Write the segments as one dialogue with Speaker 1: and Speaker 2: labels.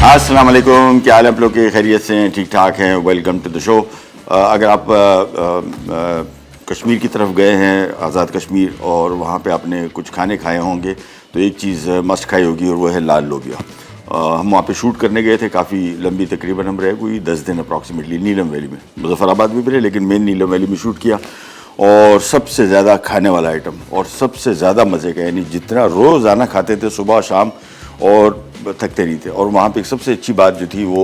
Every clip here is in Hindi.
Speaker 1: अस्सलाम वालेकुम, क्या हाल है आप लोग के? खैरियत से हैं? ठीक ठाक हैं? Welcome to the show. अगर आप कश्मीर की तरफ गए हैं, आज़ाद कश्मीर, और वहाँ पे आपने कुछ खाने खाए होंगे तो एक चीज़ मस्ट खाई होगी और वो है लाल लोबिया। हम वहाँ पे शूट करने गए थे, काफ़ी लंबी, तकरीबन हम रहे कोई 10 दिन अप्रॉक्सीमेटली नीलम वैली में। मुजफ्फराबाद में भी रहे लेकिन मेन नीलम वैली में शूट किया। और सबसे ज़्यादा खाने वाला आइटम और सबसे ज़्यादा मज़े का, यानी जितना रोज़ाना खाते थे सुबह शाम और थकते नहीं थे। और वहाँ पे एक सबसे अच्छी बात जो थी वो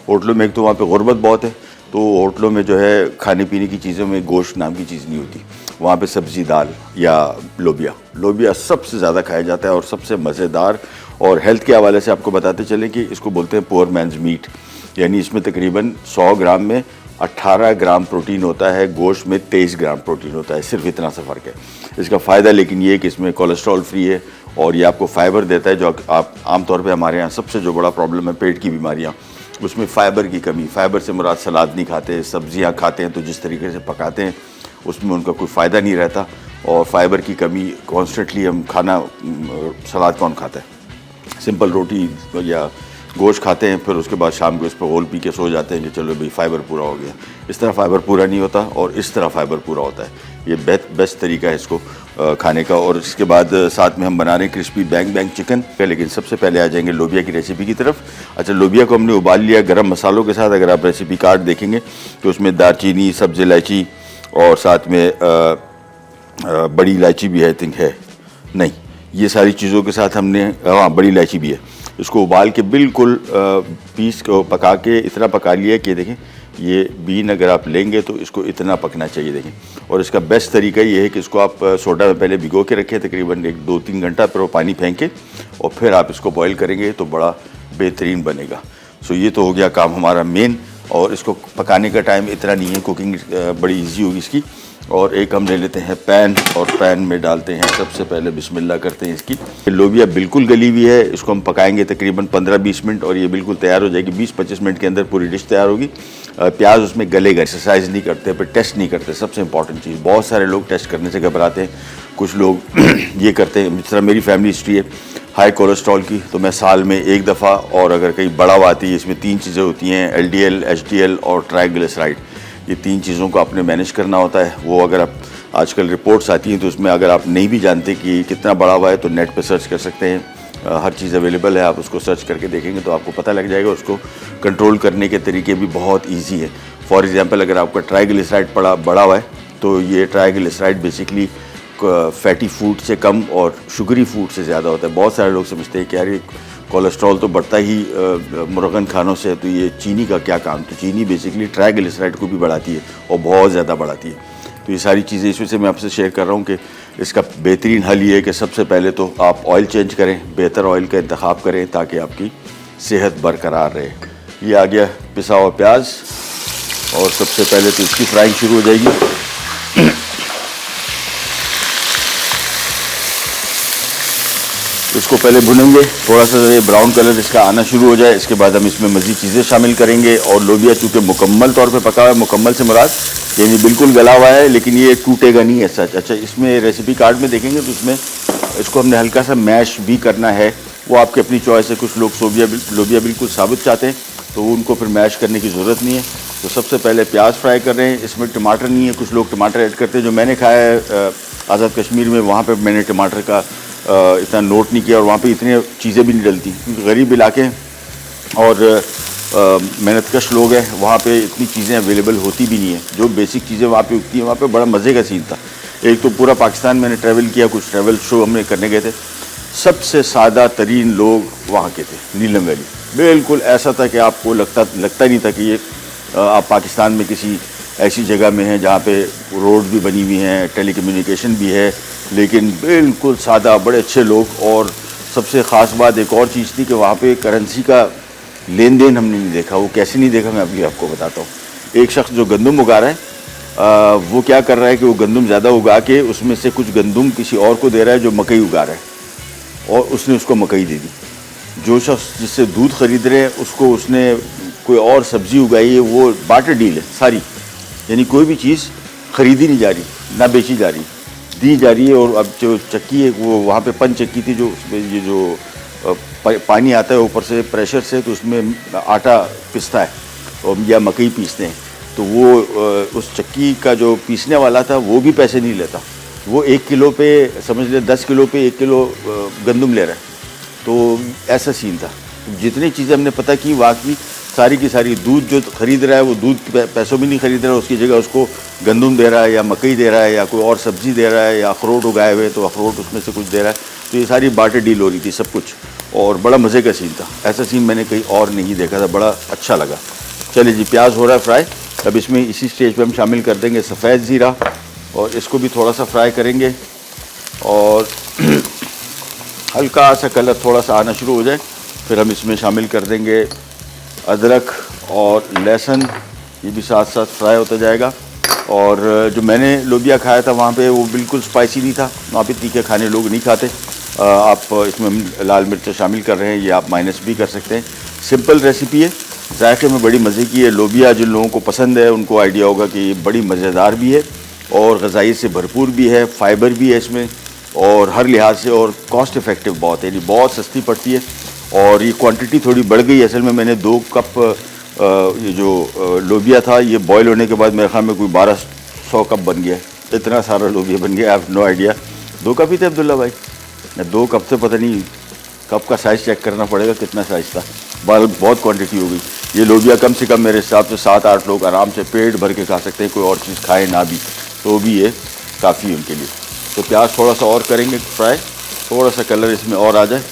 Speaker 1: होटलों में, एक तो वहाँ पे गुर्बत बहुत है तो होटलों में जो है खाने पीने की चीज़ों में गोश्त नाम की चीज़ नहीं होती। वहाँ पे सब्ज़ी, दाल या लोबिया सबसे ज़्यादा खाया जाता है और सबसे मज़ेदार। और हेल्थ के हवाले से आपको बताते चले कि इसको बोलते हैं पुअर मैन्स मीट, यानी इसमें तकरीबन 100 ग्राम में 18 ग्राम प्रोटीन होता है, गोश्त में 23 ग्राम प्रोटीन होता है, सिर्फ इतना सा फ़र्क है। इसका फ़ायदा लेकिन ये है कि इसमें कोलेस्ट्रॉल फ्री है और ये आपको फाइबर देता है, जो आप आमतौर पे हमारे यहाँ सबसे जो बड़ा प्रॉब्लम है पेट की बीमारियाँ, उसमें फ़ाइबर की कमी। फ़ाइबर से मुराद सलाद नहीं खाते, सब्जियाँ खाते हैं तो जिस तरीके से पकाते हैं उसमें उनका कोई फ़ायदा नहीं रहता। और फ़ाइबर की कमी कॉन्स्टेंटली हम खाना, सलाद कौन खाता है? सिंपल रोटी या गोश्त खाते हैं, फिर उसके बाद शाम को इस पर घोल पी के सो जाते हैं कि चलो भाई फ़ाइबर पूरा हो गया। इस तरह फ़ाइबर पूरा नहीं होता और इस तरह फ़ाइबर पूरा होता है। ये बेस्ट तरीका है इसको खाने का। और इसके बाद साथ में हम बना रहे हैं क्रिस्पी बैंग चिकन। लेकिन सबसे पहले आ जाएंगे लोबिया की रेसिपी की तरफ। अच्छा, लोबिया को हमने उबाल लिया गरम मसालों के साथ। अगर आप रेसिपी कार्ड देखेंगे तो उसमें दालचीनी, सब्ज़ इलायची और साथ में बड़ी इलायची भी है, आई थिंक है, नहीं, ये सारी चीज़ों के साथ हमने, हाँ, बड़ी इलायची भी है। इसको उबाल के बिल्कुल पीस को पका के इतना पका लिया कि देखें ये बीन अगर आप लेंगे तो इसको इतना पकना चाहिए, देखें। और इसका बेस्ट तरीका ये है कि इसको आप सोडा में पहले भिगो के रखें तकरीबन 1-2-3 घंटा, फिर वो पानी फेंक के और फिर आप इसको बॉईल करेंगे तो बड़ा बेहतरीन बनेगा। सो ये तो हो गया काम हमारा मेन। और इसको पकाने का टाइम इतना नहीं है, कुकिंग बड़ी ईजी होगी इसकी। और एक हम ले लेते हैं पैन और पैन में डालते हैं, सबसे पहले बिस्मिल्लाह करते हैं इसकी। लोबिया बिल्कुल गली हुई है, इसको हम पकाएंगे तकरीबन 15-20 मिनट और ये बिल्कुल तैयार हो जाएगी। 20-25 मिनट के अंदर पूरी डिश तैयार होगी। प्याज उसमें गलेगा। एक्सरसाइज नहीं करते, पर टेस्ट नहीं करते, सबसे इंपॉर्टेंट चीज़। बहुत सारे लोग टेस्ट करने से घबराते हैं। कुछ लोग ये करते हैं, जिस तरह मेरी फैमिली हिस्ट्री है हाई कोलेस्ट्रॉल की, तो मैं साल में एक दफ़ा, और अगर कहीं बड़ा हुआ आती है, इसमें 3 चीज़ें होती हैं, LDL, HDL और ट्राइग्लिसराइड। ये 3 चीज़ों को आपने मैनेज करना होता है। वो अगर आप, आजकल रिपोर्ट्स आती हैं तो उसमें अगर आप नहीं भी जानते कि कितना बड़ा हुआ है तो नेट पे सर्च कर सकते हैं। हर चीज़ अवेलेबल है, आप उसको सर्च करके देखेंगे तो आपको पता लग जाएगा। उसको कंट्रोल करने के तरीके भी बहुत ईजी है। फॉर एग्जांपल, अगर आपका ट्राइग्लिसराइड बड़ा हुआ है तो ये ट्राइग्लिसराइड बेसिकली फैटी फूड से कम और शुगरी फूड से ज़्यादा होता है। बहुत सारे लोग समझते हैं कि यार ये कोलेस्ट्रॉल तो बढ़ता ही मुर्गन खानों से, तो ये चीनी का क्या काम? तो चीनी बेसिकली ट्राइग्लिसराइड को भी बढ़ाती है और बहुत ज़्यादा बढ़ाती है। तो ये सारी चीज़ें इस वजह से मैं आपसे शेयर कर रहा हूँ कि इसका बेहतरीन हल ये है कि सबसे पहले तो आप ऑयल चेंज करें, बेहतर ऑयल का इंतखाब करें ताकि आपकी सेहत बरकरार रहे। ये आ गया पिसा हुआ प्याज और सबसे पहले तो इसकी फ्राइंग शुरू हो जाएगी। इसको पहले भुनेंगे, थोड़ा सा ये ब्राउन कलर इसका आना शुरू हो जाए, इसके बाद हम इसमें मज़ीद चीज़ें शामिल करेंगे। और लोबिया चूँकि मुकम्मल तौर पे पका हुआ है, मुकम्मल से मुराद यानी बिल्कुल गला हुआ है, लेकिन ये टूटेगा नहीं है सच। अच्छा, इसमें रेसिपी कार्ड में देखेंगे तो इसमें इसको हमने हल्का सा मैश भी करना है, वो आपकी अपनी चॉइस है। कुछ लोग लोबिया बिल्कुल साबुत चाहते हैं तो उनको फिर मैश करने की ज़रूरत नहीं है। तो सबसे पहले प्याज फ्राई कर रहे हैं, इसमें टमाटर नहीं है, कुछ लोग टमाटर ऐड करते हैं। जो मैंने खाया है आज़ाद कश्मीर में, वहाँ पर मैंने टमाटर का इतना नोट नहीं किया और वहाँ पे इतनी चीज़ें भी नहीं डलती, क्योंकि गरीब इलाके हैं और मेहनतकश लोग हैं, वहाँ पे इतनी चीज़ें अवेलेबल होती भी नहीं है। जो बेसिक चीज़ें वहाँ पे उगती हैं, वहाँ पे बड़ा मज़े का सीन था। एक तो पूरा पाकिस्तान मैंने ट्रैवल किया, कुछ ट्रैवल शो हमने करने गए थे, सबसे सादा तरीन लोग वहाँ के थे। नीलम वैली बिल्कुल ऐसा था कि आपको लगता नहीं था कि ये आप पाकिस्तान में किसी ऐसी जगह में हैं जहाँ पे रोड भी बनी हुई हैं, टेलीकम्युनिकेशन भी है, लेकिन बिल्कुल सादा, बड़े अच्छे लोग। और सबसे ख़ास बात एक और चीज़ थी कि वहाँ पे करेंसी का लेन देन हमने नहीं देखा। वो कैसे नहीं देखा, मैं अभी आपको बताता हूँ। एक शख्स जो गंदम उगा रहा है, वो क्या कर रहा है कि वो गंदम ज़्यादा उगा के उसमें से कुछ गंदम किसी और को दे रहा है जो मकई उगा रहा है, और उसने उसको मकई दे दी। जो शख्स जिससे दूध ख़रीद रहे हैं उसको उसने कोई और सब्ज़ी उगाई है, वो बार्टर डील है सारी, यानी कोई भी चीज़ ख़रीदी नहीं जा रही, ना बेची जा रही, दी जा रही है। और अब जो चक्की है वो वहाँ पे पंच चक्की थी, जो उसमें ये जो पानी आता है ऊपर से प्रेशर से, तो उसमें आटा पिसता है और या मकई पीसते हैं, तो वो उस चक्की का जो पीसने वाला था वो भी पैसे नहीं लेता। वो 1 किलो पे समझ ले 10 किलो पे 1 किलो गंदम ले रहा है। तो ऐसा सीन था। जितनी चीज़ें हमने पता की वाकई सारी की सारी, दूध जो ख़रीद रहा है वो दूध पैसों में नहीं खरीद रहा है, उसकी जगह उसको गंदम दे रहा है या मकई दे रहा है या कोई और सब्ज़ी दे रहा है या अखरोट उगाए हुए तो अखरोट उसमें से कुछ दे रहा है। तो ये सारी बार्टर डील हो रही थी सब कुछ, और बड़ा मज़े का सीन था। ऐसा सीन मैंने कहीं और नहीं देखा था, बड़ा अच्छा लगा। चलिए जी, प्याज हो रहा है फ्राई। अब इसमें इसी स्टेज पे हम शामिल कर देंगे सफ़ेद ज़ीरा, और इसको भी थोड़ा सा फ्राई करेंगे, और हल्का सा कलर थोड़ा सा आना शुरू हो जाए फिर हम इसमें शामिल कर देंगे अदरक और लहसुन, ये भी साथ साथ फ्राई होता जाएगा। और जो मैंने लोबिया खाया था वहाँ पे वो बिल्कुल स्पाइसी नहीं था, वहाँ पे तीखे खाने लोग नहीं खाते। आप इसमें हम लाल मिर्च शामिल कर रहे हैं, ये आप माइनस भी कर सकते हैं। सिंपल रेसिपी है, जायके में बड़ी मज़े की है। लोबिया जिन लोगों को पसंद है उनको आइडिया होगा कि ये बड़ी मज़ेदार भी है और ग़िज़ाई से भरपूर भी है, फ़ाइबर भी है इसमें, और हर लिहाज से, और कॉस्ट इफ़ेक्टिव बहुत है, ये बहुत सस्ती पड़ती है। और ये क्वांटिटी थोड़ी बढ़ गई। असल में मैंने 2 कप ये जो लोबिया था ये बॉयल होने के बाद मेरे ख्याल में कोई 1200 कप बन गया, इतना सारा लोबिया बन गया। I have no idea. 2 cup ही थे अब्दुल्ला भाई, 2 कप से पता नहीं कप का साइज़ चेक करना पड़ेगा कितना साइज़ था। बहुत क्वांटिटी हो गई। ये लोबिया कम से कम मेरे हिसाब से 7-8 लोग आराम से पेट भर के खा सकते हैं, कोई और चीज़ खाए ना भी तो भी ये काफ़ी उनके लिए। तो प्याज थोड़ा सा और करेंगे फ्राई, थोड़ा सा कलर इसमें और आ जाए,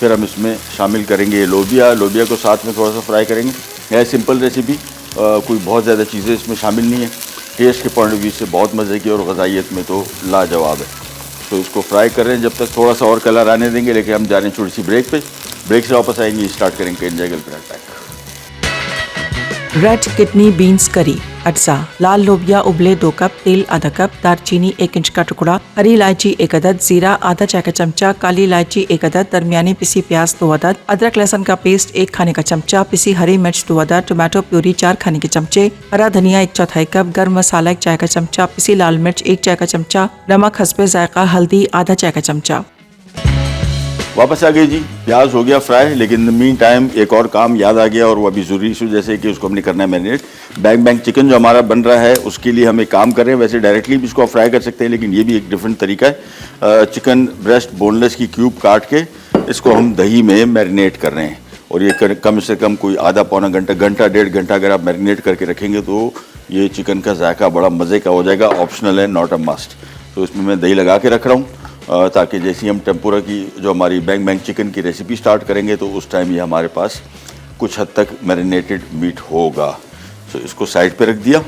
Speaker 1: फिर हम इसमें शामिल करेंगे ये लोबिया को साथ में थोड़ा सा फ्राई करेंगे। है सिंपल रेसिपी, कोई बहुत ज़्यादा चीज़ें इसमें शामिल नहीं है। टेस्ट के पॉइंट ऑफ व्यू से बहुत मज़े की और ग़िज़ाइयत में तो लाजवाब है। तो इसको फ्राई कर रहे हैं जब तक थोड़ा सा और कलर आने देंगे, लेकिन हम जा रहे हैं छोटी सी ब्रेक पे। ब्रेक से वापस आएंगे, स्टार्ट करेंगे India girl pack.
Speaker 2: Red kidney beans curry, अज्जा, लाल लोबिया उबले 2 कप, तेल आधा कप, दालचीनी 1 इंच का टुकड़ा, हरी इलायची 1 अदद, जीरा आधा चाय का चमचा, काली इलायची 1 अदद, दरमियानी पिसी प्याज 2 अदद, अदरक लहसुन का पेस्ट 1 खाने का चमचा, पिसी हरी मिर्च 2 अदद, टोमेटो प्यूरी 4 खाने के चमचे, हरा धनिया 1/4 कप, गर्म मसाला 1 चाय का चमचा, पिसी लाल मिर्च 1 चाय का चमचा, नमक हस्बे जायका, हल्दी आधा चाय का चमचा।
Speaker 1: वापस आ गए जी, प्याज हो गया फ्राई, लेकिन मीन टाइम एक और काम याद आ गया और वो अभी ज़रूरी इशू, जैसे कि उसको हमने करना है मैरिनेट। बैंग चिकन जो हमारा बन रहा है उसके लिए हम एक काम कर रहे हैं। वैसे डायरेक्टली भी इसको फ्राई कर सकते हैं, लेकिन ये भी एक डिफरेंट तरीका है। चिकन ब्रेस्ट बोनलेस की क्यूब काट के इसको हम दही में मैरिनेट कर रहे हैं, और ये कम से कम कोई आधा पौना घंटा 1.5 घंटा अगर आप मैरिनेट करके रखेंगे तो ये चिकन का जायका बड़ा मज़े का हो जाएगा। ऑप्शनल है, नॉट अ मस्ट। तो इसमें मैं दही लगा के रख रहा हूँ, ताकि जैसे ही हम टेम्पुरा की जो हमारी बैंग चिकन की रेसिपी स्टार्ट करेंगे तो उस टाइम ये हमारे पास कुछ हद तक मैरिनेटेड मीट होगा। तो इसको साइड पे रख दिया।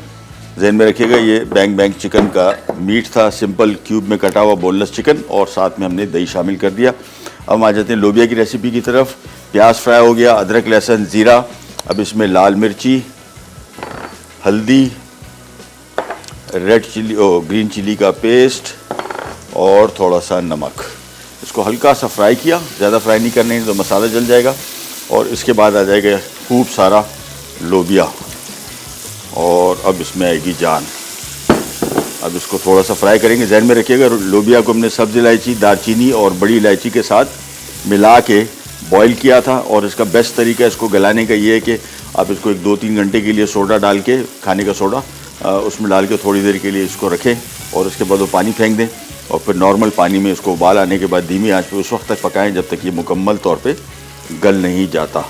Speaker 1: जहन में रखिएगा ये बैंग चिकन का मीट था, सिंपल क्यूब में कटा हुआ बोनलेस चिकन, और साथ में हमने दही शामिल कर दिया। अब हम आ जाते हैं लोबिया की रेसिपी की तरफ। प्याज फ्राई हो गया, अदरक लहसुन ज़ीरा, अब इसमें लाल मिर्ची, हल्दी, रेड चिली ग्रीन चिली का पेस्ट और थोड़ा सा नमक। इसको हल्का सा फ्राई किया, ज़्यादा फ्राई नहीं करना है तो मसाला जल जाएगा। और इसके बाद आ जाएगा खूब सारा लोबिया, और अब इसमें आएगी जान। अब इसको थोड़ा सा फ्राई करेंगे। जहन में रखिएगा लोबिया को हमने सब्ज़ इलायची, दालचीनी और बड़ी इलायची के साथ मिला के बॉईल किया था, और इसका बेस्ट तरीका इसको गलाने का ये है कि आप इसको 1-2-3 घंटे के लिए सोडा डाल के, खाने का सोडा उसमें डाल के थोड़ी देर के लिए इसको रखें, और उसके बाद वो पानी फेंक दें, और फिर नॉर्मल पानी में इसको उबाल आने के बाद धीमी आंच पे उस वक्त तक पकाएं जब तक ये मुकम्मल तौर पे गल नहीं जाता।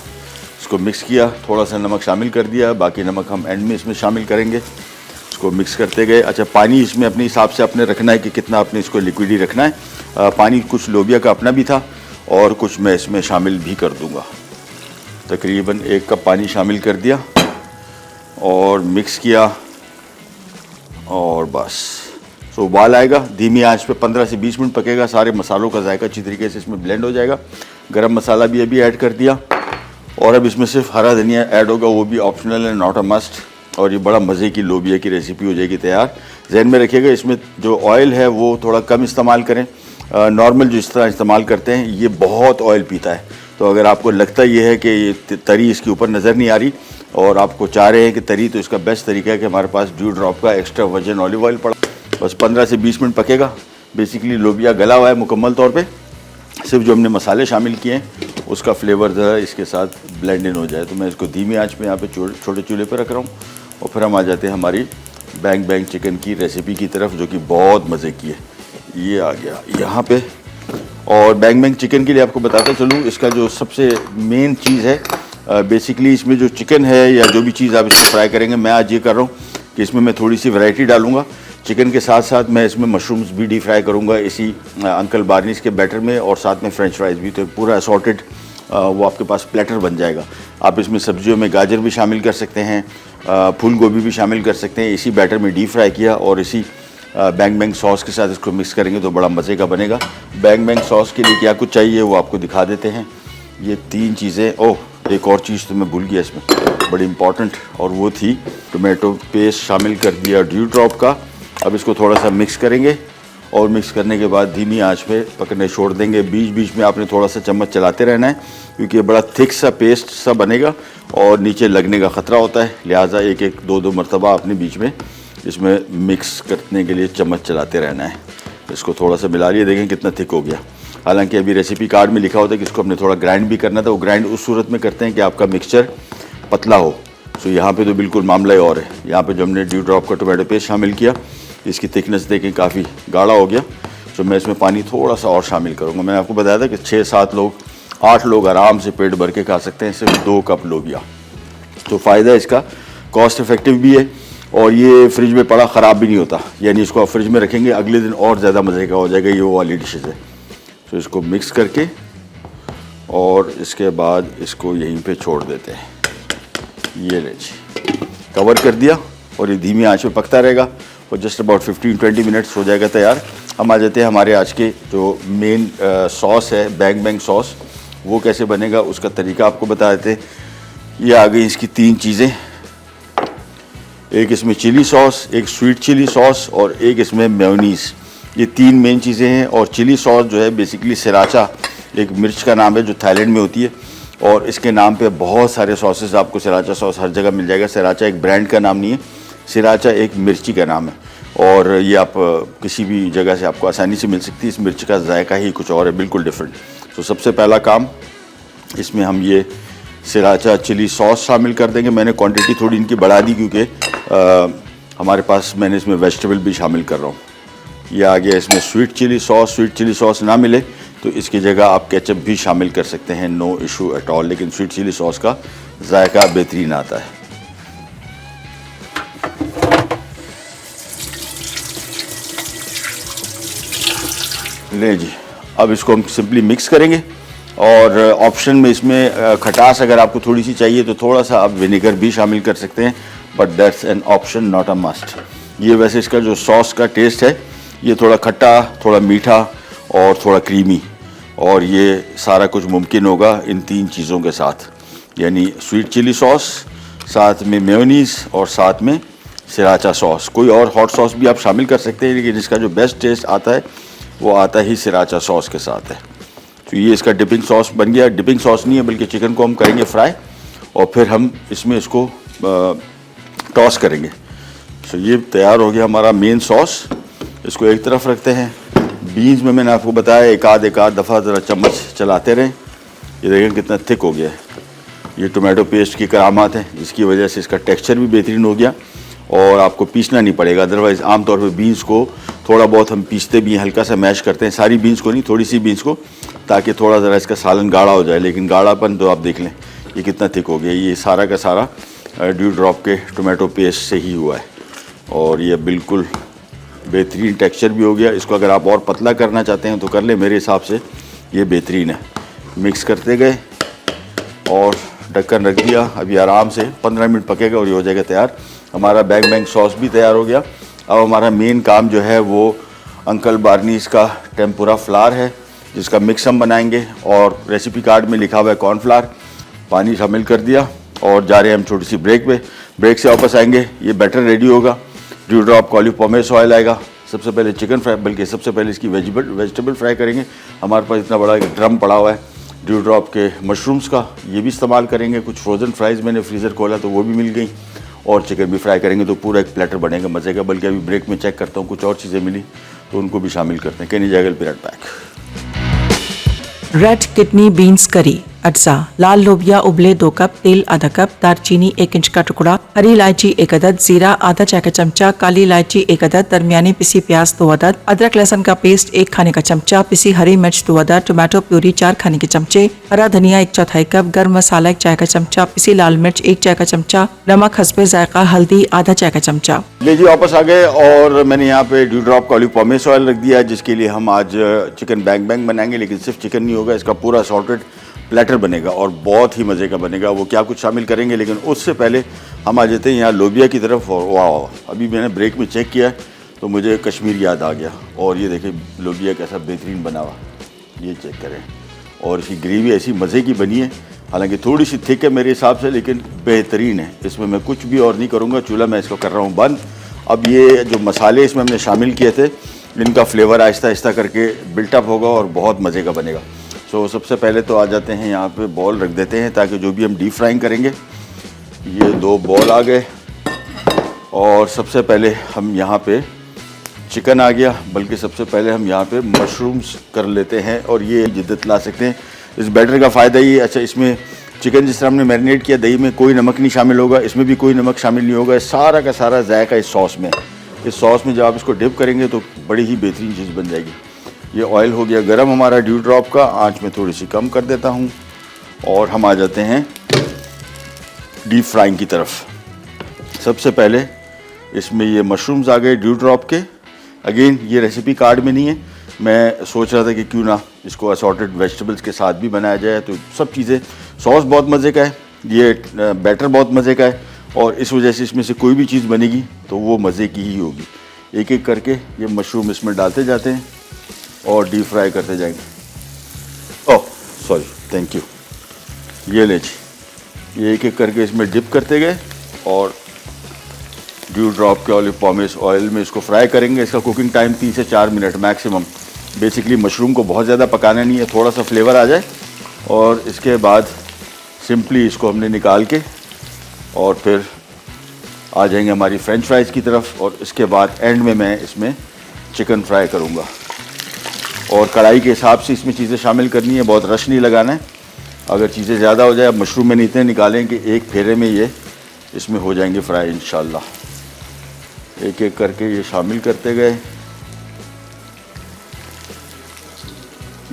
Speaker 1: इसको मिक्स किया, थोड़ा सा नमक शामिल कर दिया, बाकी नमक हम एंड में इसमें शामिल करेंगे। इसको मिक्स करते गए। अच्छा, पानी इसमें अपने हिसाब से अपने रखना है कि कितना आपने इसको लिक्विड ही रखना है। पानी कुछ लोबिया का अपना भी था और कुछ मैं इसमें शामिल भी कर दूँगा। तकरीबन 1 कप पानी शामिल कर दिया और मिक्स किया, और बस तो उबाल आएगा। धीमी आंच पे 15 से 20 मिनट पकेगा। सारे मसालों का जायका अच्छी तरीके से इसमें ब्लेंड हो जाएगा। गरम मसाला भी अभी ऐड कर दिया, और अब इसमें सिर्फ हरा धनिया ऐड होगा, वो भी ऑप्शनल है, नॉट अ मस्ट। और ये बड़ा मज़े की लोबिया की रेसिपी हो जाएगी तैयार। जहन में रखिएगा इसमें जो ऑयल है वो थोड़ा कम इस्तेमाल करें। नॉर्मल जो इस तरह इस्तेमाल करते हैं ये बहुत ऑयल पीता है। तो अगर आपको लगता ये है कि ये तरी इसके ऊपर नज़र नहीं आ रही और आपको चाह रहे हैं कि तरी, तो इसका बेस्ट तरीका है कि हमारे पास ड्यू ड्रॉप का एक्स्ट्रा वर्जिन ऑलिव ऑयल पड़ा, बस 15 से 20 मिनट पकेगा। बेसिकली लोबिया गला हुआ है मुकम्मल तौर पे। सिर्फ जो हमने मसाले शामिल किए हैं उसका फ्लेवर ज़रा इसके साथ ब्लेंड इन हो जाए। तो मैं इसको धीमी आंच पे यहाँ पे छोटे चूल्हे पे रख रहा हूँ और फिर हम आ जाते हैं हमारी बैंग बैंग चिकन की रेसिपी की तरफ, जो कि बहुत मज़े की है। ये आ गया यहाँ पे। और बैंग बैंग चिकन के लिए आपको बताता चलूँ, इसका जो सबसे मेन चीज़ है बेसिकली इसमें जो चिकन है या जो भी चीज़ आप इसको फ्राई करेंगे, मैं आज ये कर रहा हूँ कि इसमें मैं थोड़ी सी वैरायटी डालूंगा। चिकन के साथ साथ मैं इसमें मशरूम्स भी डीप फ्राई करूँगा इसी अंकल बार्नीज के बैटर में, और साथ में फ्रेंच फ्राइज़ भी। तो पूरा असॉर्टेड वो आपके पास प्लेटर बन जाएगा। आप इसमें सब्जियों में गाजर भी शामिल कर सकते हैं, फूल गोभी भी शामिल कर सकते हैं। इसी बैटर में डीप फ्राई किया और इसी बैंग बैंग सॉस के साथ इसको मिक्स करेंगे तो बड़ा मज़े का बनेगा। बैंग बैंग सॉस के लिए क्या कुछ चाहिए वो आपको दिखा देते हैं। ये 3 चीज़ें। ओह, एक और चीज़ तो मैं भूल गया इसमें, बड़ी इंपॉर्टेंट, और वो थी टोमेटो पेस्ट शामिल कर दिया ड्यू ड्रॉप का। अब इसको थोड़ा सा मिक्स करेंगे और मिक्स करने के बाद धीमी आंच पे पकने छोड़ देंगे। बीच बीच में आपने थोड़ा सा चम्मच चलाते रहना है, क्योंकि ये बड़ा थिक सा पेस्ट सा बनेगा और नीचे लगने का ख़तरा होता है। लिहाजा एक एक दो मरतबा आपने बीच में इसमें मिक्स करने के लिए चम्मच चलाते रहना है। इसको थोड़ा सा मिला लिए, देखें कितना थिक हो गया। हालांकि अभी रेसिपी कार्ड में लिखा होता है कि इसको हमने थोड़ा ग्राइंड भी करना था। वो ग्राइंड उस सूरत में करते हैं कि आपका मिक्सचर पतला हो। सो यहाँ पे तो बिल्कुल मामला ही और है। यहाँ पे जो हमने ड्यू ड्रॉप का टोमेटो पेस्ट शामिल किया, इसकी थिकनेस देखें काफ़ी गाढ़ा हो गया। तो मैं इसमें पानी थोड़ा सा और शामिल करूँगा। मैंने आपको बताया था कि 6-7 लोग 8 लोग आराम से पेट भर के खा सकते हैं सिर्फ 2 कप लोबिया। तो फ़ायदा इसका कॉस्ट इफेक्टिव भी है और ये फ्रिज में पड़ा ख़राब भी नहीं होता। यानी इसको आप फ्रिज में रखेंगे अगले दिन और ज़्यादा मज़े का हो जाएगा। ये वो वाली डिशेज़ है। तो इसको मिक्स करके और इसके बाद इसको यहीं पे छोड़ देते हैं। ये ले जी, कवर कर दिया और ये धीमी आंच पे पकता रहेगा और जस्ट अबाउट 15-20 मिनट्स हो जाएगा तैयार। हम आ जाते हैं हमारे आज के जो मेन सॉस है, बैंग बैंग सॉस। वो कैसे बनेगा उसका तरीका आपको बता देते हैं। ये आ गई इसकी 3 चीज़ें। एक इसमें चिली सॉस, एक स्वीट चिली सॉस और एक इसमें मेयोनीज़। ये 3 मेन चीज़ें हैं। और चिली सॉस जो है बेसिकली सिराचा एक मिर्च का नाम है जो थाईलैंड में होती है, और इसके नाम पे बहुत सारे सॉसेस आपको सिराचा सॉस हर जगह मिल जाएगा। सिराचा एक ब्रांड का नाम नहीं है, सिराचा एक मिर्ची का नाम है और ये आप किसी भी जगह से आपको आसानी से मिल सकती है। इस मिर्च का जायका ही कुछ और है, बिल्कुल डिफरेंट। तो सबसे पहला काम, इसमें हम ये सिराचा चिली सॉस शामिल कर देंगे। मैंने क्वांटिटी थोड़ी इनकी बढ़ा दी क्योंकि हमारे पास मैंने इसमें वेजिटेबल भी शामिल कर रहा हूँ। ये आ गया इसमें sweet chilli sauce. Sweet chilli sauce ना मिले तो इसकी जगह आप केचप भी शामिल कर सकते हैं, नो इशू एट ऑल। लेकिन स्वीट चिली सॉस का जायका बेहतरीन आता है। ले जी, अब इसको हम सिंपली मिक्स करेंगे। और ऑप्शन में इसमें खटास अगर आपको थोड़ी सी चाहिए तो थोड़ा सा आप विनेगर भी शामिल कर सकते हैं, but that's an option, not a must. ये वैसे इसका जो सॉस का टेस्ट है ये थोड़ा खट्टा, थोड़ा मीठा और थोड़ा क्रीमी, और ये सारा कुछ मुमकिन होगा इन 3 चीज़ों के साथ। यानी स्वीट चिली सॉस, साथ में मेयोनीज़ और साथ में सिराचा सॉस। कोई और हॉट सॉस भी आप शामिल कर सकते हैं, लेकिन इसका जो बेस्ट टेस्ट आता है वो आता ही सिराचा सॉस के साथ है। तो ये इसका डिपिंग सॉस बन गया। डिपिंग सॉस नहीं है बल्कि चिकन को हम करेंगे फ्राई और फिर हम इसमें इसको टॉस करेंगे। तो ये तैयार हो गया हमारा मेन सॉस। इसको एक तरफ रखते हैं। बीन्स में मैंने आपको बताया एक आध दफ़ा ज़रा चम्मच चलाते रहें। ये देखें कितना थिक हो गया है। ये टोमेटो पेस्ट की करामात है जिसकी वजह से इसका टेक्सचर भी बेहतरीन हो गया और आपको पीसना नहीं पड़ेगा। अदरवाइज़ आमतौर पर बीन्स को थोड़ा बहुत हम पीसते भी हैं, हल्का सा मैश करते हैं, सारी बीन्स को नहीं, थोड़ी सी बीन्स को, ताकि थोड़ा ज़रा इसका सालन गाढ़ा हो जाए। लेकिन गाढ़ापन तो आप देख लें ये कितना थिक हो गया। ये सारा का सारा ड्यू ड्रॉप के टोमेटो पेस्ट से ही हुआ है और ये बिल्कुल बेहतरीन टेक्सचर भी हो गया। इसको अगर आप और पतला करना चाहते हैं तो कर लें, मेरे हिसाब से ये बेहतरीन है। मिक्स करते गए और ढक्कन रख दिया। अभी आराम से 15 मिनट पकेगा और ये हो जाएगा तैयार। हमारा बैंग बैंग सॉस भी तैयार हो गया। अब हमारा मेन काम जो है वो अंकल बार्नीज का टेम्पुरा फ्लावर है जिसका मिक्स हम बनाएंगे, और रेसिपी कार्ड में लिखा हुआ है कॉर्नफ्लावर। पानी शामिल कर दिया और जा रहे हैं हम छोटी सी ब्रेक पे। ब्रेक से वापस आएंगे, ये बैटर रेडी होगा। ड्यू ड्रॉप का ऑलिव पोमेस ऑयल आएगा। सबसे पहले चिकन फ्राई, बल्कि सबसे पहले इसकी वेजिटेबल फ्राई करेंगे। हमारे पास इतना बड़ा एक ड्रम पड़ा हुआ है ड्यू ड्रॉप के मशरूम्स का, ये भी इस्तेमाल करेंगे। कुछ फ्रोज़न फ्राइज़ मैंने फ्रीज़र खोला तो वो भी मिल गई, और चिकन भी फ्राई करेंगे तो पूरा एक प्लेटर बनेगा मज़े का। बल्कि अभी ब्रेक में चेक करता हूँ कुछ और चीज़ें मिली तो उनको भी शामिल करते हैं। कैनी जैगल पीरियड पैक।
Speaker 2: रेड किडनी बीन्स करी अज्जा, लाल लोबिया उबले 2 कप, तेल आधा कप, दालचीनी 1 इंच का टुकड़ा, हरी इलायची 1 अदद, जीरा आधा चाय का चमचा, काली इलायची 1 अदद, दरमियानी पिसी प्याज 2 अदद, अदरक लहसुन का पेस्ट 1 खाने का चमचा, पिसी हरी मिर्च 2 अदद, टोमेटो प्यूरी 4 खाने के चमचे, हरा धनिया 1/4 कप, गर्म मसाला 1 चाय का चमचा, पिसी लाल मिर्च 1 चाय का चमचा, नमक हस्बे जायका, हल्दी आधा चाय का चमचा।
Speaker 1: ले जी वापस आ गए और मैंने यहाँ पे ड्यू ड्रॉप का ऑलिव पॉमेस ऑयल रख दिया है, जिसके लिए हम आज चिकन बैंग बैंग बनाएंगे। लेकिन सिर्फ चिकन नहीं होगा, इसका पूरा सॉर्टेड प्लेटर बनेगा और बहुत ही मज़े का बनेगा। वो क्या कुछ शामिल करेंगे, लेकिन उससे पहले हम आ जाते हैं यहाँ लोबिया की तरफ। और वाह, अभी मैंने ब्रेक में चेक किया तो मुझे कश्मीर याद आ गया। और ये देखिए लोबिया कैसा बेहतरीन बना हुआ, ये चेक करें। और इसकी ग्रेवी ऐसी मज़े की बनी है, हालांकि थोड़ी सी थिक है मेरे हिसाब से, लेकिन बेहतरीन है। इसमें मैं कुछ भी और नहीं करूँगा, चूल्हा मैं इसको कर रहा हूँ बंद। अब ये जो मसाले इसमें हमने शामिल किए थे, इनका फ्लेवर आहिस्ता आहिस्ता करके बिल्टअप होगा और बहुत मज़े का बनेगा। सो सबसे पहले तो आ जाते हैं यहाँ पे बॉल रख देते हैं, ताकि जो भी हम डीप फ्राइंग करेंगे, ये 2 बॉल आ गए। और सबसे पहले हम यहाँ पे चिकन आ गया, बल्कि सबसे पहले हम यहाँ पे मशरूम्स कर लेते हैं और ये जिद्दत ला सकते हैं। इस बैटर का फ़ायदा ये, अच्छा इसमें चिकन जिस तरह हमने मैरिनेट किया, दही में कोई नमक नहीं शामिल होगा, इसमें भी कोई नमक शामिल नहीं होगा। सारा का सारा जायका इस सॉस में। इस सॉस में जब आप इसको डिप करेंगे तो बड़ी ही बेहतरीन चीज़ बन जाएगी। ये ऑयल हो गया गरम हमारा ड्यू ड्रॉप का, आंच में थोड़ी सी कम कर देता हूँ और हम आ जाते हैं डीप फ्राइंग की तरफ। सबसे पहले इसमें ये मशरूम्स आ गए ड्यू ड्रॉप के। अगेन ये रेसिपी कार्ड में नहीं है, मैं सोच रहा था कि क्यों ना इसको असॉर्टेड वेजिटेबल्स के साथ भी बनाया जाए। तो सब चीज़ें, सॉस बहुत मज़े का है, ये बैटर बहुत मज़े का है, और इस वजह से इसमें से कोई भी चीज़ बनेगी तो वो मज़े की ही होगी। एक एक करके ये मशरूम इसमें डालते जाते हैं और डीप फ्राई करते जाएंगे। Oh sorry, thank you. ये ले जी, ये एक एक करके इसमें डिप करते गए और ड्यू ड्रॉप के ऑलिव पॉमेस ऑयल में इसको फ्राई करेंगे। इसका कुकिंग टाइम 3 से 4 मिनट मैक्सिमम। बेसिकली मशरूम को बहुत ज़्यादा पकाना नहीं है, थोड़ा सा फ्लेवर आ जाए और इसके बाद सिंपली इसको हमने निकाल के और फिर आ जाएंगे हमारी फ्रेंच फ्राइज़ की तरफ। और इसके बाद एंड में मैं इसमें चिकन फ्राई करूँगा। और कढ़ाई के हिसाब से इसमें चीज़ें शामिल करनी है, बहुत रश नहीं लगाना है। अगर चीज़ें ज़्यादा हो जाए, अब मशरूम में इतने निकालें कि एक फेरे में ये इसमें हो जाएंगे फ्राई इंशाल्लाह। एक एक करके ये शामिल करते गए।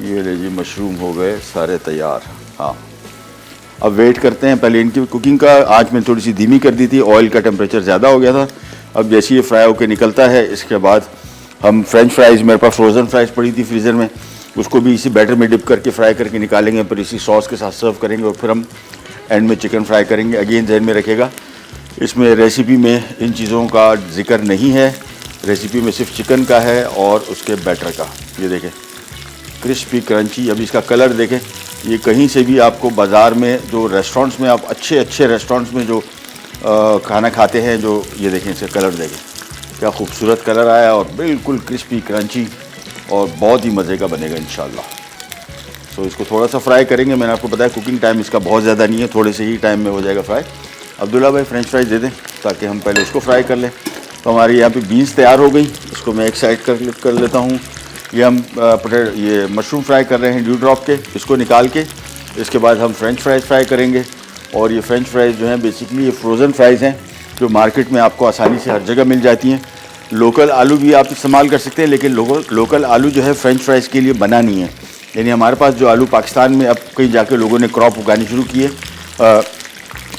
Speaker 1: ये ले जी, मशरूम हो गए सारे तैयार। हाँ, अब वेट करते हैं। पहले इनकी कुकिंग का आंच में थोड़ी सी धीमी कर दी थी, ऑयल का टेम्परेचर ज़्यादा हो गया था। अब जैसे ये फ्राई होकर निकलता है, इसके बाद हम फ्रेंच फ्राइज़, मेरे पास फ्रोज़न फ्राइज़ पड़ी थी फ्रीज़र में, उसको भी इसी बैटर में डिप करके फ्राई करके निकालेंगे, फिर इसी सॉस के साथ सर्व करेंगे और फिर हम एंड में चिकन फ्राई करेंगे। अगेन ध्यान में रखेगा, इसमें रेसिपी में इन चीज़ों का जिक्र नहीं है, रेसिपी में सिर्फ चिकन का है और उसके बैटर का। ये देखें क्रिस्पी क्रंची। अभी इसका कलर देखें, ये कहीं से भी आपको बाज़ार में, जो रेस्टोरेंट्स में आप अच्छे अच्छे रेस्टोरेंट्स में जो खाना खाते हैं, जो ये देखें इसका कलर देखें, क्या खूबसूरत कलर आया और बिल्कुल क्रिस्पी क्रंची और बहुत ही मज़े का बनेगा इंशाल्लाह। सो इसको थोड़ा सा फ्राई करेंगे। मैंने आपको बताया कुकिंग टाइम इसका बहुत ज़्यादा नहीं है, थोड़े से ही टाइम में हो जाएगा फ्राई। अब्दुल्ला भाई फ्रेंच फ्राइज दे दें ताकि हम पहले इसको फ्राई कर लें। तो हमारी यहाँ पे बीन्स तैयार हो गई, इसको मैं एक साइड कर लेता हूँ। ये हम ये मशरूम फ्राई कर रहे हैं ड्यू ड्रॉप के, इसको निकाल के इसके बाद हम फ्रेंच फ्राइज़ फ्राई करेंगे। और ये फ्रेंच फ्राइज़ जो हैं बेसिकली ये फ्रोज़न फ्राइज़ हैं, जो मार्केट में आपको आसानी से हर जगह मिल जाती हैं। लोकल आलू भी आप इस्तेमाल कर सकते हैं, लेकिन लोकल आलू जो है फ्रेंच फ्राइज़ के लिए बना नहीं है। यानी हमारे पास जो आलू पाकिस्तान में अब कहीं जाके लोगों ने क्रॉप उगानी शुरू की है,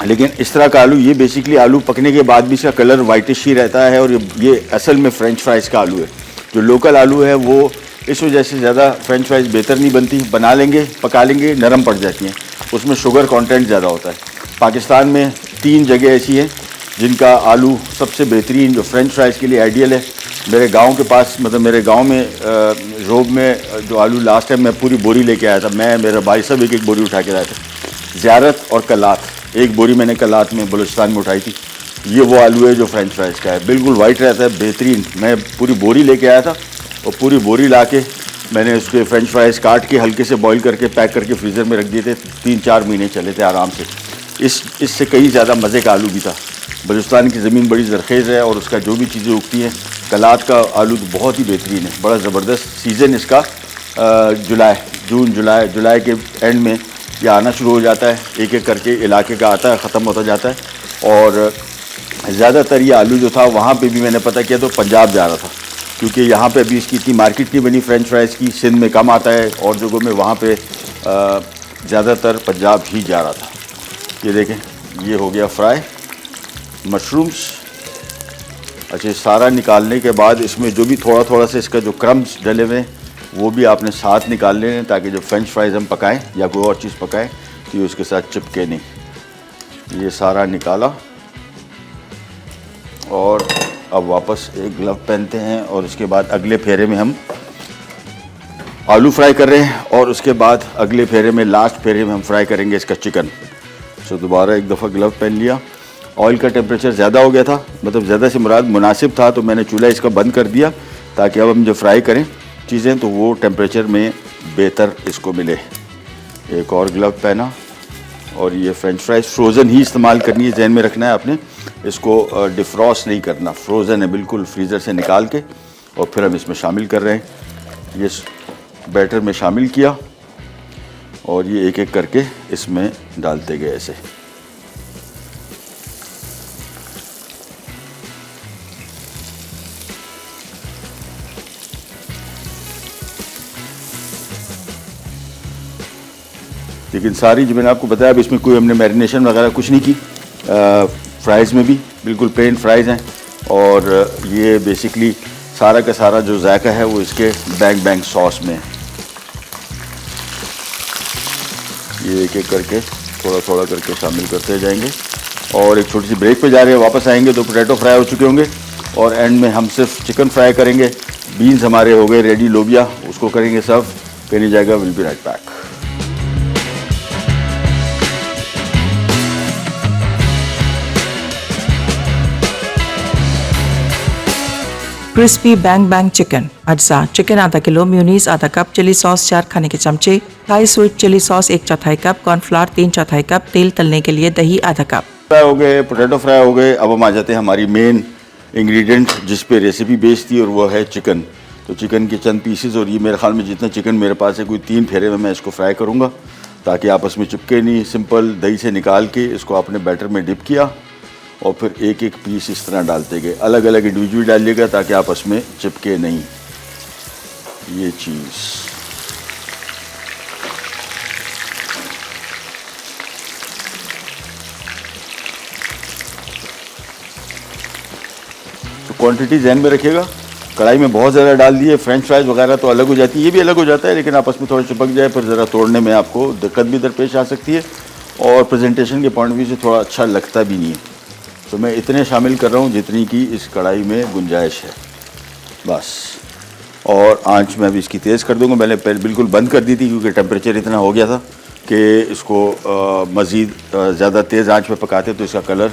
Speaker 1: लेकिन इस तरह का आलू, ये बेसिकली आलू पकने के बाद भी इसका कलर वाइटिश ही रहता है और ये असल में फ्रेंच फ्राइज़ का आलू है। जो लोकल आलू है वो इस वजह से ज़्यादा फ्रेंच फ्राइज़ बेहतर नहीं बनती, बना लेंगे पका लेंगे नरम पड़ जाती हैं, उसमें शुगर कंटेंट ज़्यादा होता है। पाकिस्तान में 3 जगह ऐसी हैं जिनका आलू सबसे बेहतरीन जो फ्रेंच फ्राइज़ के लिए आइडियल है। मेरे गांव के पास, मतलब मेरे गांव में रोब में जो आलू लास्ट टाइम मैं पूरी बोरी लेके आया था, मैं मेरा भाई सब एक बोरी उठा के लाए थे। ज़ियारत और कलात, एक बोरी मैंने कलात में बलूचिस्तान में उठाई थी। ये वो आलू है जो फ्रेंच फ्राइज़ का है, बिल्कुल वाइट रहता है, बेहतरीन। मैं पूरी बोरी लेके आया था और पूरी बोरी ला के मैंने उसके फ्रेंच फ्राइज़ काट के हल्के से बॉईल करके पैक करके फ्रीज़र में रख दिए थे। 3-4 महीने चले थे आराम से। इससे कहीं ज़्यादा मज़े का आलू भी था। बलूचिस्तान की ज़मीन बड़ी ज़रखेज़ है और उसका जो भी चीज़ें उगती हैं, कलात का आलू तो बहुत ही बेहतरीन है, बड़ा ज़बरदस्त। सीज़न इसका जुलाई के एंड में ये आना शुरू हो जाता है, एक एक करके इलाके का आता है, ख़त्म होता जाता है। और ज़्यादातर ये आलू जो था वहाँ पे भी मैंने पता किया तो पंजाब जा रहा था, क्योंकि यहाँ पे अभी इसकी इतनी मार्केट नहीं बनी फ्रेंच फ्राइज़ की। सिंध में कम आता है और जगहों में, वहाँ पे ज़्यादातर पंजाब ही जा रहा था। ये देखें, ये हो गया फ्राई मशरूम्स। अच्छा, सारा निकालने के बाद इसमें जो भी थोड़ा थोड़ा सा इसका जो क्रम्स डले हुए वो भी आपने साथ निकाल लेने, ताकि जब फ्रेंच फ्राइज़ हम पकाएं या कोई और चीज़ पकाएं तो ये उसके साथ चिपके नहीं। ये सारा निकाला और अब वापस एक ग्लव पहनते हैं और उसके बाद अगले फेरे में हम आलू फ्राई कर रहे हैं और उसके बाद अगले फेरे में, लास्ट फेरे में हम फ्राई करेंगे इसका चिकन। सो दोबारा एक दफ़ा ग्लव पहन लिया। ऑयल का टेम्परेचर ज़्यादा हो गया था, मतलब ज़्यादा से मुराद मुनासिब था, तो मैंने चूल्हा इसका बंद कर दिया ताकि अब हम जब फ्राई करें चीज़ें तो वो टेम्परेचर में बेहतर इसको मिले। एक और ग्लव पहना और ये फ्रेंच फ्राइज़ फ्रोज़न ही इस्तेमाल करनी है, जहन में रखना है आपने, इसको डिफ्रॉस्ट नहीं करना, फ्रोज़न है बिल्कुल फ्रीज़र से निकाल के। और फिर हम इसमें शामिल कर रहे हैं, ये बैटर में शामिल किया और ये एक एक करके इसमें डालते गए ऐसे। लेकिन सारी जो मैंने आपको बताया, अब इसमें कोई हमने मैरिनेशन वगैरह कुछ नहीं की। फ्राइज़ में भी बिल्कुल प्लेन फ्राइज़ हैं और ये बेसिकली सारा का सारा जो जायका है वो इसके बैंग बैंग सॉस में है। ये एक एक करके थोड़ा थोड़ा करके शामिल करते जाएंगे और एक छोटी सी ब्रेक पे जा रहे हैं, वापस आएंगे तो पोटैटो फ्राई हो चुके होंगे और एंड में हम सिर्फ चिकन फ्राई करेंगे। बीन्स हमारे हो गए रेडी, लोबिया, उसको करेंगे सर्व, फिर नहीं जाएगा। Will be right back.
Speaker 2: Crispy bang bang chicken अज्जा। चिकन आधा किलो, म्यूनीस आधा कप, चिली सॉस 4 खाने के चमचे, Thai sweet chilli sauce 1/4 cup, cornflour 3/4 cup, तेल तलने के लिए दही आधा कप।
Speaker 1: फ्राई हो गए, पोटैटो फ्राई हो गए। अब हम आ जाते हैं हमारी मेन इंग्रेडिएंट जिस पे रेसिपी बेस्ड थी और वो है चिकन। तो चिकन के चंद पीसेस, और ये मेरे ख्याल में जितना चिकन मेरे पास है कोई 3 फेरे में मैं इसको फ्राई करूँगा ताकि आपस में चिपके नहीं। सिंपल दही से निकाल के इसको आपने बैटर में डिप किया और फिर एक एक पीस इस तरह डालते गए, अलग अलग इंडिविजुअल डालिएगा ताकि आपस में चिपके नहीं। ये चीज़ तो क्वांटिटी ध्यान में रखिएगा। कढ़ाई में बहुत ज़्यादा डाल दिए, फ्रेंच फ्राइज़ वगैरह तो अलग हो जाती है, ये भी अलग हो जाता है, लेकिन आपस में थोड़ा चिपक जाए फिर ज़रा तोड़ने में आपको दिक्कत भी दरपेश आ सकती है और प्रेजेंटेशन के पॉइंट ऑफ व्यू से थोड़ा अच्छा लगता भी नहीं है। तो मैं इतने शामिल कर रहा हूँ जितनी की इस कढ़ाई में गुंजाइश है बस। और आंच मैं अभी इसकी तेज़ कर दूँगा। मैंने पहले बिल्कुल बंद कर दी थी क्योंकि टेम्परेचर इतना हो गया था कि इसको मज़ीद ज़्यादा तेज़ आंच पे पकाते तो इसका कलर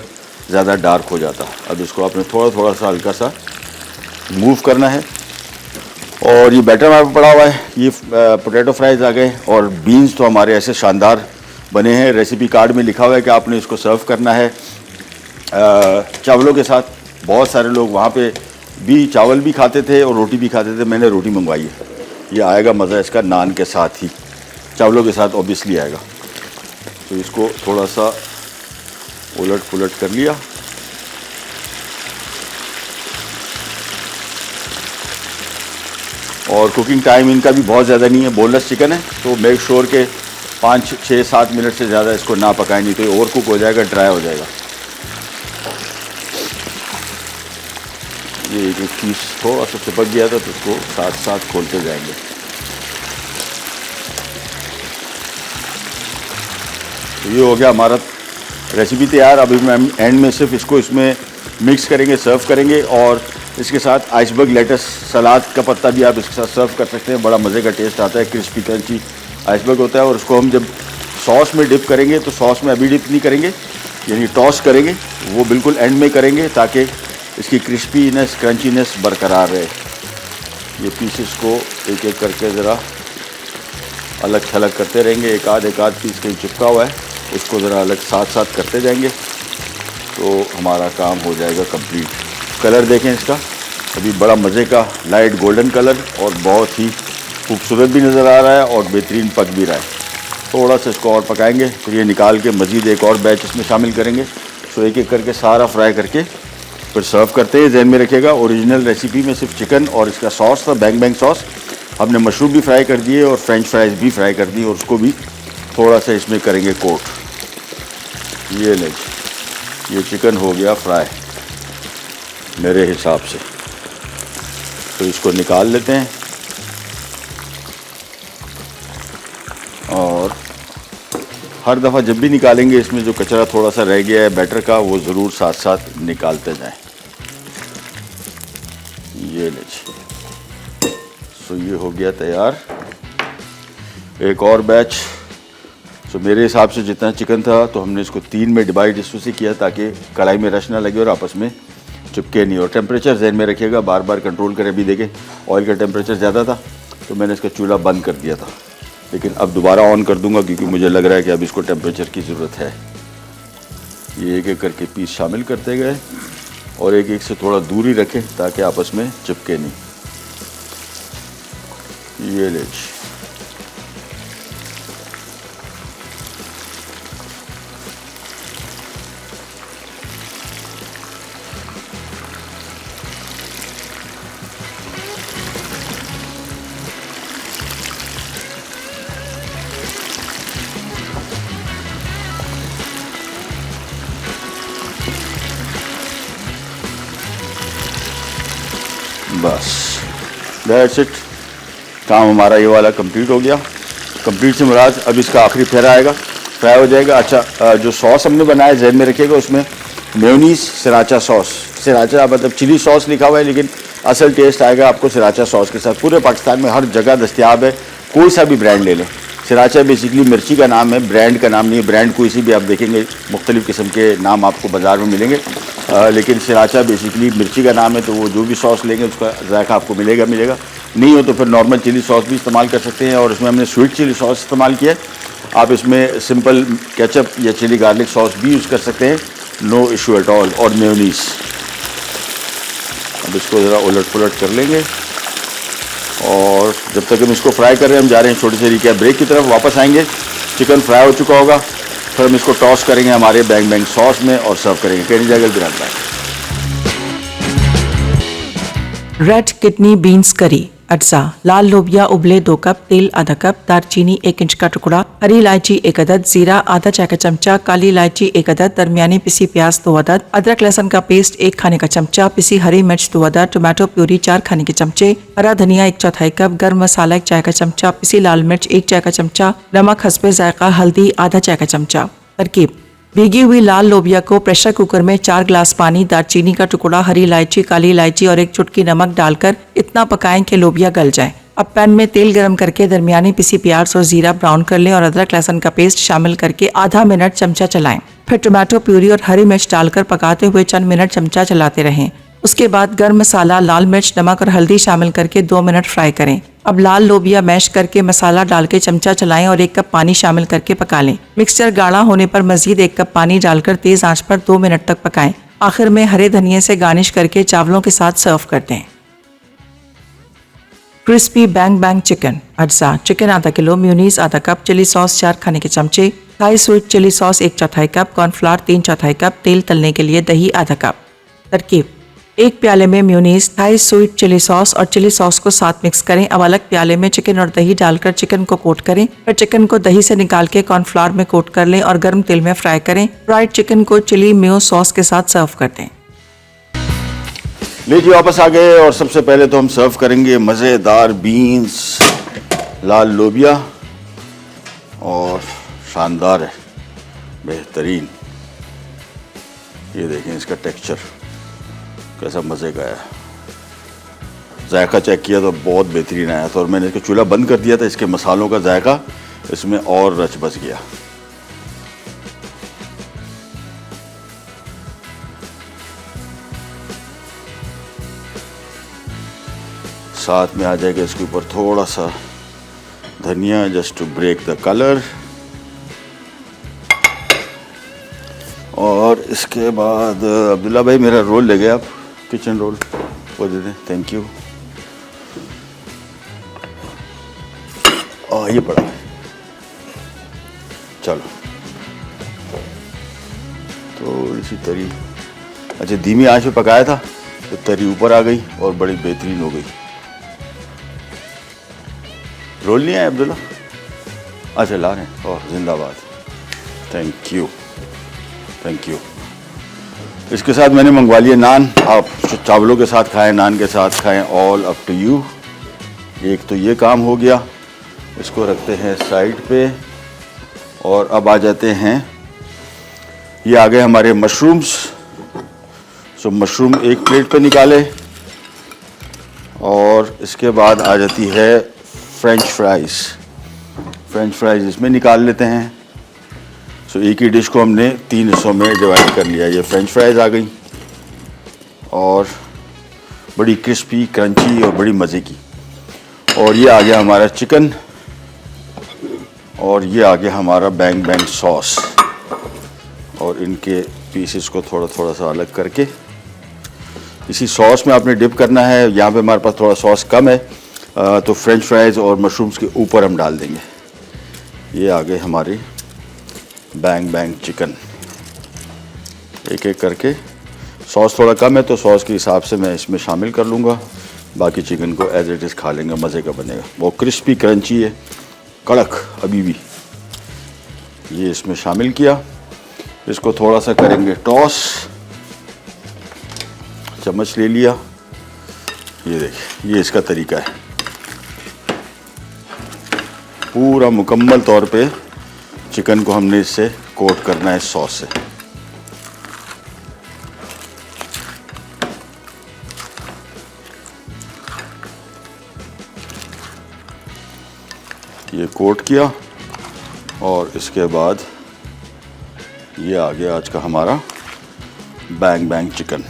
Speaker 1: ज़्यादा डार्क हो जाता। अब इसको आपने थोड़ा थोड़ा सा हल्का सा मूव करना है और ये बैटर हमारे पड़ा हुआ है। ये पोटैटो फ्राइज़ आ गए और बीन्स तो हमारे ऐसे शानदार बने हैं। रेसिपी कार्ड में लिखा हुआ है कि आपने इसको सर्व करना है चावलों के साथ। बहुत सारे लोग वहाँ पे भी चावल भी खाते थे और रोटी भी खाते थे, मैंने रोटी मंगवाई है। ये आएगा मज़ा इसका नान के साथ ही, चावलों के साथ ऑब्वियसली आएगा। तो इसको थोड़ा सा उलट पुलट कर लिया और कुकिंग टाइम इनका भी बहुत ज़्यादा नहीं है, बोनलेस चिकन है तो मेक श्योर के 5, 6, 7 मिनट से ज़्यादा इसको ना पकाएं, नहीं तो ओवर कुक हो जाएगा, ड्राई हो जाएगा। ये एक पीस थोड़ा सा चिपक गया था तो उसको साथ साथ खोलते जाएंगे। तो ये हो गया हमारा रेसिपी तैयार। अभी हम एंड में सिर्फ इसको इसमें मिक्स करेंगे, सर्व करेंगे और इसके साथ आइसबर्ग लेटस सलाद का पत्ता भी आप इसके साथ सर्व कर सकते हैं। बड़ा मज़े का टेस्ट आता है, क्रिस्पी क्रंची आइसबर्ग होता है। और उसको हम जब सॉस में डिप करेंगे तो सॉस में अभी डिप नहीं करेंगे, यानी टॉस करेंगे, वो बिल्कुल एंड में करेंगे ताकि इसकी क्रिस्पीनेस क्रंचीनेस बरकरार रहे। ये पीसेस को एक एक करके ज़रा अलग थलग करते रहेंगे। एक आध पीस कहीं चिपका हुआ है उसको ज़रा अलग साथ साथ करते जाएंगे तो हमारा काम हो जाएगा कंप्लीट। कलर देखें इसका, अभी बड़ा मज़े का लाइट गोल्डन कलर और बहुत ही खूबसूरत भी नज़र आ रहा है और बेहतरीन पक भी रहा है। थोड़ा सा इसको और पकाएंगे, फिर ये निकाल के मज़ीद एक और बैच इसमें शामिल करेंगे। सो एक एक करके सारा फ्राई करके फिर सर्व करते हैं। जहन में रखिएगा ओरिजिनल रेसिपी में सिर्फ चिकन और इसका सॉस था, बैंग बैंग सॉस। हमने मशरूम भी फ्राई कर दिए और फ्रेंच फ्राइज भी फ्राई कर दी और उसको भी थोड़ा सा इसमें करेंगे कोट। ये ले, ये चिकन हो गया फ्राई मेरे हिसाब से। तो इसको निकाल लेते हैं और हर दफ़ा जब भी निकालेंगे इसमें जो कचरा थोड़ा सा रह गया है बैटर का वो ज़रूर साथ साथ निकालते जाएं। ये लीजिए, सो ये हो गया तैयार। एक और बैच। सो मेरे हिसाब से जितना चिकन था तो हमने इसको 3 में डिवाइड इससे किया ताकि कढ़ाई में रश ना लगे और आपस में चिपके नहीं। और टेम्परेचर जहन में रखिएगा, बार बार कंट्रोल करें। अभी देखें ऑयल का टेम्परेचर ज़्यादा था तो मैंने इसका चूल्हा बंद कर दिया था, लेकिन अब दोबारा ऑन कर दूंगा क्योंकि मुझे लग रहा है कि अब इसको टेम्परेचर की ज़रूरत है। ये एक एक करके पीस शामिल करते गए और एक एक से थोड़ा दूरी रखें ताकि आपस में चिपके नहीं। ये ले, बस दैट्स इट। काम हमारा ये वाला कंप्लीट हो गया। कंप्लीट से मुराद अब इसका आखिरी फेरा आएगा, फ्राई हो जाएगा। अच्छा, जो सॉस हमने बनाया जहन में रखिएगा, उसमें मेयोनीज सराचा सॉस, सराचा मतलब चिली सॉस लिखा हुआ है, लेकिन असल टेस्ट आएगा आपको सराचा सॉस के साथ। पूरे पाकिस्तान में हर जगह दस्तयाब है, कोई सा भी ब्रांड ले लें। सराचा बेसिकली मिर्ची का नाम है, ब्रांड का नाम नहीं है। ब्रांड कोई सी भी आप देखेंगे मुख्तलिफ़ किस्म के नाम आपको बाज़ार में मिलेंगे, लेकिन सराचा बेसिकली मिर्ची का नाम है। तो वो जो भी सॉस लेंगे उसका जायका आपको मिलेगा। नहीं हो तो फिर नॉर्मल चिली सॉस भी इस्तेमाल कर सकते हैं और इसमें हमने स्वीट चिली सॉस इस्तेमाल किया है। आप इसमें सिंपल केचप या चिली गार्लिक सॉस भी यूज़ कर सकते हैं, नो इशू एट ऑल। और मेयोनीज़, अब इसको ज़रा उलट पुलट कर लेंगे और जब तक हम इसको फ्राई कर रहे हैं हम जा रहे हैं छोटे से रिकैप ब्रेक की तरफ। वापस आएंगे, चिकन फ्राई हो चुका होगा, फिर हम इसको टॉस करेंगे हमारे बैंग बैंग सॉस में और सर्व करेंगे। कहीं जगह भी रहता है।
Speaker 2: रेड किडनी बीन्स करी, अज्जा, लाल लोबिया उबले 2 कप, तेल आधा कप, दालचीनी 1 इंच का टुकड़ा, हरी इलायची 1 अदद, जीरा आधा चाय का चमचा, काली इलायची 1 अदद, दरमियानी पिसी प्याज 2 अदद, अदरक लहसुन का पेस्ट 1 खाने का चमचा, पिसी हरी मिर्च 2 अदद, टोमेटो प्यूरी 4 खाने के चमचे, हरा धनिया 1/4 कप, गर्म मसाला 1 चाय का चमचा, पिसी लाल मिर्च 1 चाय का चमचा, नमक हस्बे जायका, हल्दी आधा चाय का चमचा। तरकीब: भीगी हुई लाल लोबिया को प्रेशर कुकर में 4 गिलास पानी, दालचीनी का टुकड़ा, हरी इलायची, काली इलायची और 1 चुटकी नमक डालकर इतना पकाएं कि लोबिया गल जाए। अब पैन में तेल गरम करके दरमियानी पिसी प्याज और जीरा ब्राउन कर लें और अदरक लहसुन का पेस्ट शामिल करके आधा मिनट चमचा चलाएं। फिर टोमेटो प्यूरी और हरी मिर्च डालकर पकाते हुए चंद मिनट चमचा चलाते रहें। उसके बाद गर्म मसाला, लाल मिर्च, नमक और हल्दी शामिल करके 2 मिनट फ्राई करें। अब लाल लोबिया मैश करके मसाला डाल के चमचा चलाएं और 1 कप पानी शामिल करके पका लें। मिक्सचर गाढ़ा होने पर मजीद 1 कप पानी डालकर तेज आंच पर 2 मिनट तक पकाएं। आखिर में हरे धनिये से गार्निश करके चावलों के साथ सर्व कर दें। क्रिस्पी बैंग बैंग चिकन, अज्जा, चिकन आधा किलो, मेयोनीज आधा कप, चिली सॉस 4 खाने के चमचे, Thai sweet chilli sauce 1/4 cup, cornflour 3/4 cup, तेल तलने के लिए दही आधा कप। तरकीब: 1 प्याले में mayonnaise, Thai sweet chilli sauce और चिली सॉस को साथ मिक्स करें। अब अलग प्याले में चिकन और दही डालकर चिकन को कोट करें। फिर चिकन को दही से निकाल के कॉर्नफ्लावर में कोट कर लें और गर्म तेल में फ्राई करें। फ्राइड चिकन को चिली मेयो सॉस के साथ सर्व कर दें।
Speaker 1: लीजिए वापस आ गए और सबसे पहले तो हम सर्व करेंगे मज़ेदार बीन्स, लाल लोबिया, और शानदार है, बेहतरीन। ये देखें इसका टेक्सचर कैसा मज़े का है। जायका चेक किया तो बहुत बेहतरीन आया था और मैंने इसका चूल्हा बंद कर दिया था। इसके मसालों का जायका इसमें और रच बस गया। साथ में आ जाएगा इसके ऊपर थोड़ा सा धनिया, just to break the colour. और इसके बाद अब्दुल्ला भाई मेरा रोल ले गए आप, किचन रोल वो दे दें, थैंक यू। ये पड़ा है, थोड़ी सी तरी, अच्छा धीमी आंच पे पकाया था तो तरी ऊपर आ गई और बड़ी बेहतरीन हो गई। रोल नहीं है अब्दुल्ला? अच्छा ला रहे हैं, ओह जिंदाबाद, थैंक यू थैंक यू। इसके साथ मैंने मंगवा लिए नान, आप चावलों के साथ खाएं, नान के साथ खाएं, ऑल अप टू यू। एक तो ये काम हो गया, इसको रखते हैं साइड पे। और अब आ जाते हैं, ये आ गए हमारे मशरूम्स। सो मशरूम एक प्लेट पे निकाले और इसके बाद आ जाती है फ्रेंच फ्राइज़। फ्रेंच फ्राइज़ इसमें निकाल लेते हैं। सो एक ही डिश को हमने 3 हिस्सों में डिवाइड कर लिया। ये फ्रेंच फ्राइज़ आ गई और बड़ी क्रिस्पी क्रंची और बड़ी मज़े की। और ये आ गया हमारा चिकन और ये आ गया हमारा बैंग बैंग सॉस। और इनके पीसेस को थोड़ा थोड़ा सा अलग करके इसी सॉस में आपने डिप करना है। यहाँ पे हमारे पास थोड़ा सॉस कम है तो फ्रेंच फ्राइज़ और मशरूम्स के ऊपर हम डाल देंगे। ये आ गए हमारे बैंग बैंग चिकन। एक एक करके, सॉस थोड़ा कम है तो सॉस के हिसाब से मैं इसमें शामिल कर लूँगा, बाकी चिकन को एज इट इज़ खा लेंगे, मज़े का बनेगा। वो क्रिस्पी क्रंची है, कड़क अभी भी। ये इसमें शामिल किया, इसको थोड़ा सा करेंगे टॉस। चम्मच ले लिया, ये देखिए ये इसका तरीका है। पूरा मुकम्मल तौर पे चिकन को हमने इससे कोट करना है सॉस से। ये कोट किया और इसके बाद ये आ गया आज का हमारा बैंग बैंग चिकन।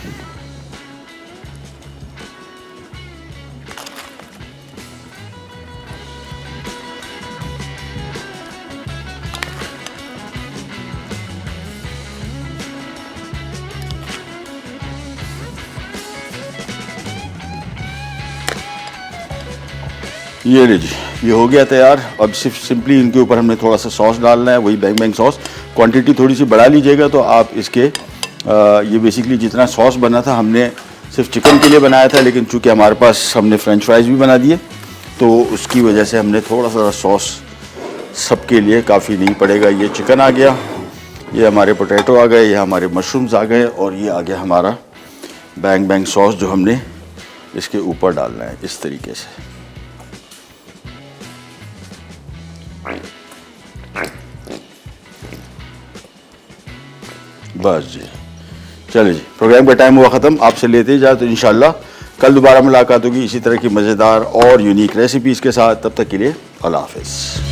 Speaker 1: ये लीजिए, ये हो गया तैयार। अब सिर्फ सिंपली इनके ऊपर हमने थोड़ा सा सॉस डालना है, वही बैंग बैंग सॉस। क्वांटिटी थोड़ी सी बढ़ा लीजिएगा तो आप इसके ये बेसिकली जितना सॉस बना था हमने सिर्फ चिकन के लिए बनाया था, लेकिन चूँकि हमारे पास हमने फ्रेंच फ्राइज़ भी बना दिए तो उसकी वजह से हमने थोड़ा सा सॉस सबके लिए काफ़ी नहीं पड़ेगा। ये चिकन आ गया, ये हमारे पोटैटो आ गए, ये हमारे मशरूम्स आ गए और ये आ गया हमारा बैंग बैंग सॉस जो हमने इसके ऊपर डालना है इस तरीके से। बस जी, चलिए जी, प्रोग्राम का टाइम हुआ ख़त्म। आपसे लेते ही जाए तो इंशाल्लाह कल दोबारा मुलाकात होगी इसी तरह की मज़ेदार और यूनिक रेसिपीज़ के साथ। तब तक के लिए अल्लाह हाफ़िज़।